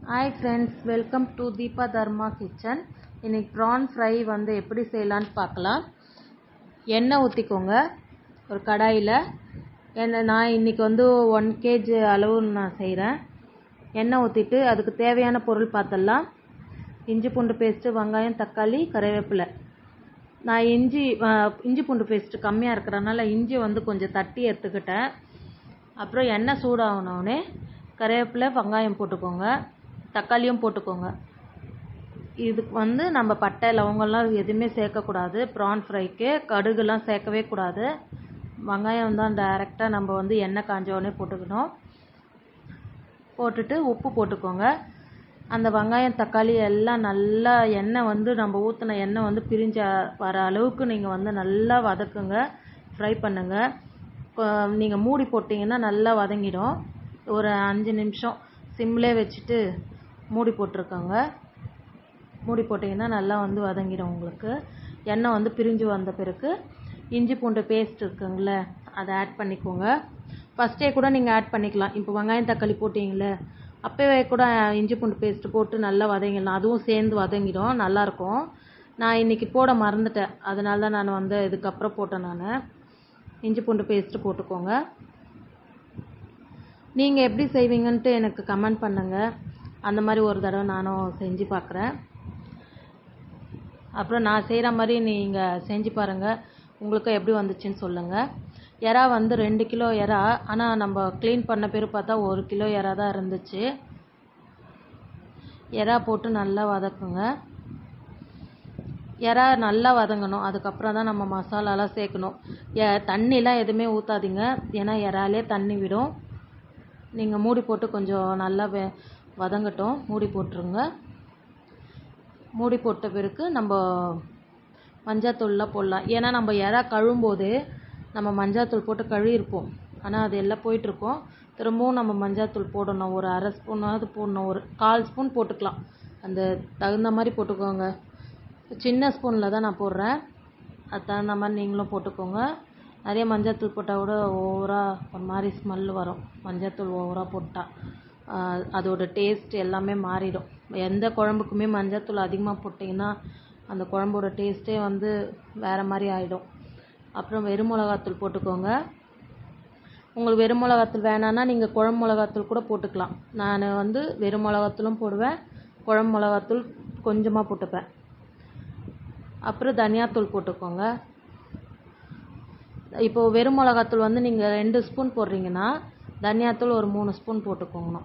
Hi friends, welcome to Deepa Dharma Kitchen. இன்னைக்கு prawn fry வந்து எப்படி செய்யலாம்னு பார்க்கலாம். எண்ணெய் ஊற்றிக்கோங்க ஒரு கடாயில். நான் இன்னைக்கு வந்து 1 kg அளவு நான் செய்கிறேன். எண்ணெய் ஊற்றிட்டு அதுக்கு தேவையான பொருள் பார்த்தலாம். இஞ்சி பூண்டு பேஸ்ட்டு, வெங்காயம், தக்காளி, கறிவேப்பிலை. நான் இஞ்சி பூண்டு பேஸ்ட்டு கம்மியாக இருக்கிறனால இஞ்சி வந்து கொஞ்சம் தட்டி எடுத்துக்கிட்டேன். அப்புறம் எண்ணெய் சூடாகணுன்னே கறிவேப்பிலை, வெங்காயம் போட்டுக்கோங்க, தக்காளியும் போட்டுக்கோங்க. இதுக்கு வந்து நம்ம பட்டை லவங்கெல்லாம் எதுவுமே சேர்க்கக்கூடாது. ப்ரான் ஃப்ரைக்கு கடுகுலாம் சேர்க்கவே கூடாது. வெங்காயம் தான் டைரெக்டாக நம்ம வந்து எண்ணெய் காஞ்சோடனே போட்டுக்கணும். போட்டுட்டு உப்பு போட்டுக்கோங்க. அந்த வெங்காயம் தக்காளி எல்லாம் நல்லா எண்ணெய் வந்து நம்ம ஊற்றின எண்ணெய் வந்து பிரிஞ்ச வர அளவுக்கு நீங்கள் வந்து நல்லா வதக்குங்க, ஃப்ரை பண்ணுங்கள். நீங்கள் மூடி போட்டிங்கன்னா நல்லா வதங்கிடும். ஒரு 5 நிமிஷம் சிம்லே வச்சுட்டு மூடி போட்டிருக்கோங்க. மூடி போட்டிங்கன்னா நல்லா வந்து வதங்கிடும். உங்களுக்கு எண்ணெய் வந்து பிரிஞ்சு வந்த பிறகு இஞ்சி பூண்டு பேஸ்ட் இருக்குங்களே அதை ஆட் பண்ணிக்கோங்க. ஃபஸ்ட்டே கூட நீங்கள் ஆட் பண்ணிக்கலாம். இப்போ வெங்காயம் தக்காளி போட்டிங்களே அப்போவே கூட இஞ்சி பூண்டு பேஸ்ட்டு போட்டு நல்லா வதங்கிடலாம். அதுவும் சேர்ந்து வதங்கிடும், நல்லாயிருக்கும். நான் இன்றைக்கி போட மறந்துட்டேன், அதனால தான் நான் வந்து இதுக்கப்புறம் போட்டேன். நான் இஞ்சி பூண்டு பேஸ்ட்டு போட்டுக்கோங்க. நீங்கள் எப்படி செய்வீங்கன்ட்டு எனக்கு கமெண்ட் பண்ணுங்கள். அந்த மாதிரி ஒரு தடவை நானும் செஞ்சு பார்க்குறேன். அப்புறம் நான் செய்கிற மாதிரி நீங்கள் செஞ்சு பாருங்கள், உங்களுக்கு எப்படி வந்துச்சுன்னு சொல்லுங்கள். எறா வந்து 2 கிலோ எறா, ஆனால் நம்ம க்ளீன் பண்ண பேர் பார்த்தா 1 கிலோ எறா தான் இருந்துச்சு. எறா போட்டு நல்லா வதக்குங்க. எறா நல்லா வதங்கணும். அதுக்கப்புறம் தான் நம்ம மசாலாலாம் சேர்க்கணும். தண்ணிலாம் எதுவுமே ஊற்றாதீங்க, ஏன்னா எறாலே தண்ணி விடும். நீங்கள் மூடி போட்டு கொஞ்சம் நல்லா வதங்கட்டும். மூடி போட்டுருங்க. மூடி போட்ட பிறகு நம்ம மஞ்சாத்தூள்லாம் போடலாம். ஏன்னா நம்ம எறா கழுவும்போது நம்ம மஞ்சாத்தூள் போட்டு கழுவிருப்போம், ஆனால் அது எல்லாம் போயிட்டுருக்கோம். திரும்பவும் நம்ம மஞ்சாத்தூள் போடணும். ஒரு 1/2 ஸ்பூனாவது போடணும். ஒரு 1/4 ஸ்பூன் போட்டுக்கலாம். அந்த தகுந்த மாதிரி போட்டுக்கோங்க. சின்ன ஸ்பூனில் தான் நான் போடுறேன், அது தகுந்த மாதிரி நீங்களும் போட்டுக்கோங்க. நிறைய மஞ்சத்தூள் போட்டால் கூட ஓவராக ஒரு மாதிரி ஸ்மெல் வரும். மஞ்சத்தூள் ஓவராக போட்டால் அதோட டேஸ்ட் எல்லாமே மாறிடும். எந்த குழம்புக்குமே மஞ்சத்தூள் அதிகமாக போட்டிங்கன்னா அந்த குழம்போட டேஸ்ட்டே வந்து வேறு மாதிரி ஆகிடும். அப்புறம் வெறும் மிளகாத்தூள் போட்டுக்கோங்க. உங்களுக்கு வெறும் மிளகாத்தூள் வேணான்னா நீங்கள் குழம்பு மிளகாத்தூள் கூட போட்டுக்கலாம். நான் வந்து வெறும் மிளகாத்தூளும் போடுவேன், குழம்பு மிளகாத்தூள் கொஞ்சமாக போட்டுப்பேன். அப்புறம் தனியாத்தூள் போட்டுக்கோங்க. இப்போது வெறும் மிளகாத்தூள் வந்து நீங்கள் 2 ஸ்பூன் போடுறீங்கன்னா தனியாத்தூள் ஒரு 3 ஸ்பூன் போட்டுக்கோங்க.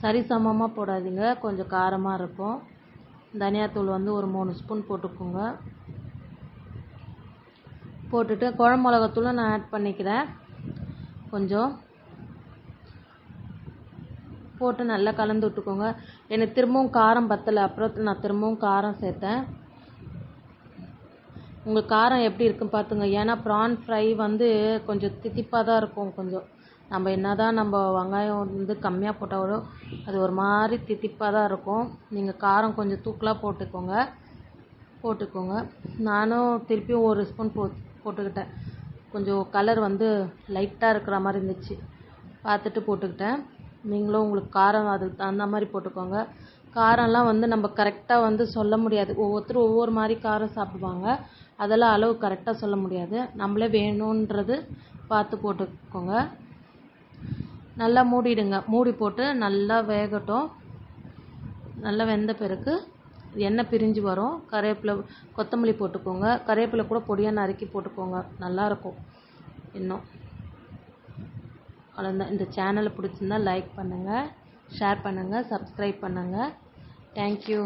சரிசமமாக போடாதீங்க, கொஞ்சம் காரமாக இருக்கும். தனியாத்தூள் வந்து ஒரு 3 ஸ்பூன் போட்டுக்கோங்க. போட்டுட்டு குழம்பு மிளகாத்தூளும் நான் ஆட் பண்ணிக்கிறேன். கொஞ்சம் போட்டு நல்லா கலந்து விட்டுக்கோங்க. எனக்கு திரும்பவும் காரம் பத்தலை, அப்புறம் நான் திரும்பவும் காரம் சேர்த்தேன். உங்கள் காரம் எப்படி இருக்குன்னு பார்த்துங்க. ஏன்னா ப்ரான் ஃப்ரை வந்து கொஞ்சம் தித்திப்பாக தான் இருக்கும். கொஞ்சம் நம்ம என்ன தான் நம்ம வெங்காயம் வந்து கம்மியாக போட்டால் கூட அது ஒரு மாதிரி தித்திப்பாக தான் இருக்கும். நீங்கள் காரம் கொஞ்சம் தூக்கலாக போட்டுக்கோங்க. நானும் திருப்பியும் 1 ஸ்பூன் போட்டுக்கிட்டேன். கொஞ்சம் கலர் வந்து லைட்டாக இருக்கிற மாதிரி இருந்துச்சு, பார்த்துட்டு போட்டுக்கிட்டேன். நீங்களும் உங்களுக்கு காரம் அதுக்கு தகுந்த மாதிரி போட்டுக்கோங்க. காரம்லாம் வந்து நம்ம கரெக்டாக வந்து சொல்ல முடியாது. ஒவ்வொருத்தரும் ஒவ்வொரு மாதிரி காரம் சாப்பிடுவாங்க, அதெல்லாம் அளவு கரெக்டாக சொல்ல முடியாது. நம்மளே வேணுன்றது பார்த்து போட்டுக்கோங்க. நல்லா மூடிடுங்க. மூடி போட்டு நல்லா வேகட்டும். நல்லா வெந்த பிறகு எண்ணெய் பிரிஞ்சு வரும். கறிவேப்பிலை, கொத்தமல்லி போட்டுக்கோங்க. கறிவேப்பிலை கூட பொடியாக நறுக்கி போட்டுக்கோங்க, நல்லாயிருக்கும். இன்னும் அவ்வளோதான். இந்த சேனலை பிடிச்சிருந்தா லைக் பண்ணுங்கள், ஷேர் பண்ணுங்கள், சப்ஸ்கிரைப் பண்ணுங்கள். தேங்க்யூ.